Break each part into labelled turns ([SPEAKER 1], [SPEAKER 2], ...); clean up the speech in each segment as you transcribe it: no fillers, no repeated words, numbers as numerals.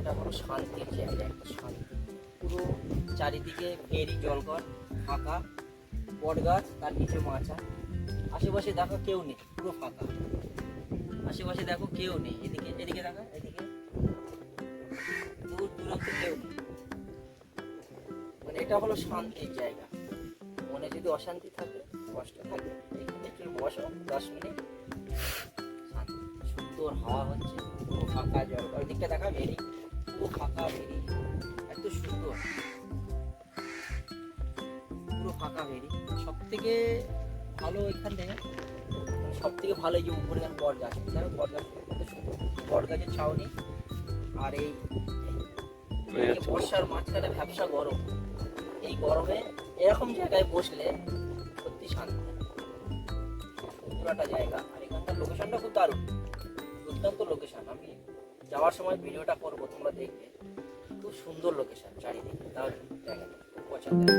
[SPEAKER 1] এটা হলো শান্তির জায়গা, একটা শান্তি। পুরো চারিদিকে ফেরি জলঘর, ফাঁকা, বট গাছ, তার নিচে মাচা। আশেপাশে দেখো কেউ নেই, পুরো ফাঁকা। আশেপাশে দেখো কেউ নেই, এদিকে এদিকে দেখো, এদিকে দূর দূরান্তে কেউ নেই। মানে এটা হলো শান্তির জায়গা। মনে যদি অশান্তি থাকে, কষ্ট থাকে, এখানে একটু বসো 10 মিনিট, শান্তি। সুন্দর হাওয়া হচ্ছে, পুরো ফাঁকা জলঘর। ওদিকটা দেখা ভেরি, পুরো ফাঁকা ভেরি, এত সুন্দর, পুরো ফাঁকা ভেরি। সব থেকে ভালো এখানে, সব থেকে ভালো এই যে উপরে যেন বট গাছ, দেখো বট গাছ কত সুন্দর, বট গাছের ছাউনি। আর এই বর্ষার মাঝখানে ভ্যাবসা গরম, এই গরমে এরকম জায়গায় বসলে সত্যি শান্তি, পুরাটা জায়গা। আর এখানকার লোকেশনটা খুব দারুণ, দুর্দান্ত লোকেশন। আমি যাওয়ার সময় ভিডিওটা করবো, তোমরা দেখবে। খুব সুন্দর লোকেশন চারিদিকে, দারুণ জায়গাটা, খুব পছন্দের।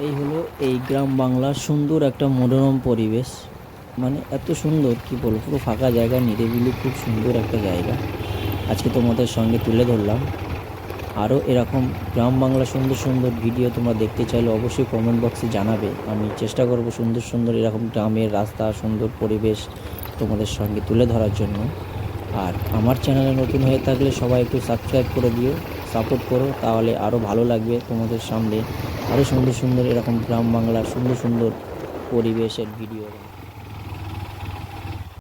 [SPEAKER 1] এই হলো এই গ্রাম বাংলার সুন্দর একটা মনোরম পরিবেশ। মানে এত সুন্দর কি বলবো, পুরো ফাঁকা জায়গা, নিরিবিলি, খুব সুন্দর একটা জায়গা। আজকে তোমাদের সঙ্গে তুলে ধরলাম। আরও এরকম গ্রাম বাংলা সুন্দর সুন্দর ভিডিও তোমরা দেখতে চাইলে অবশ্যই কমেন্ট বক্সে জানাবে। আমি চেষ্টা করব সুন্দর সুন্দর এরকম গ্রামের রাস্তা, সুন্দর পরিবেশ তোমাদের সঙ্গে তুলে ধরার জন্য। আর আমার চ্যানেলে নতুন হয়ে থাকলে সবাই একটু সাবস্ক্রাইব করে দিও, সাপোর্ট করো, তাহলে আরও ভালো লাগবে। তোমাদের সামনে আরও সুন্দর সুন্দর এরকম গ্রাম বাংলার সুন্দর সুন্দর পরিবেশের ভিডিও।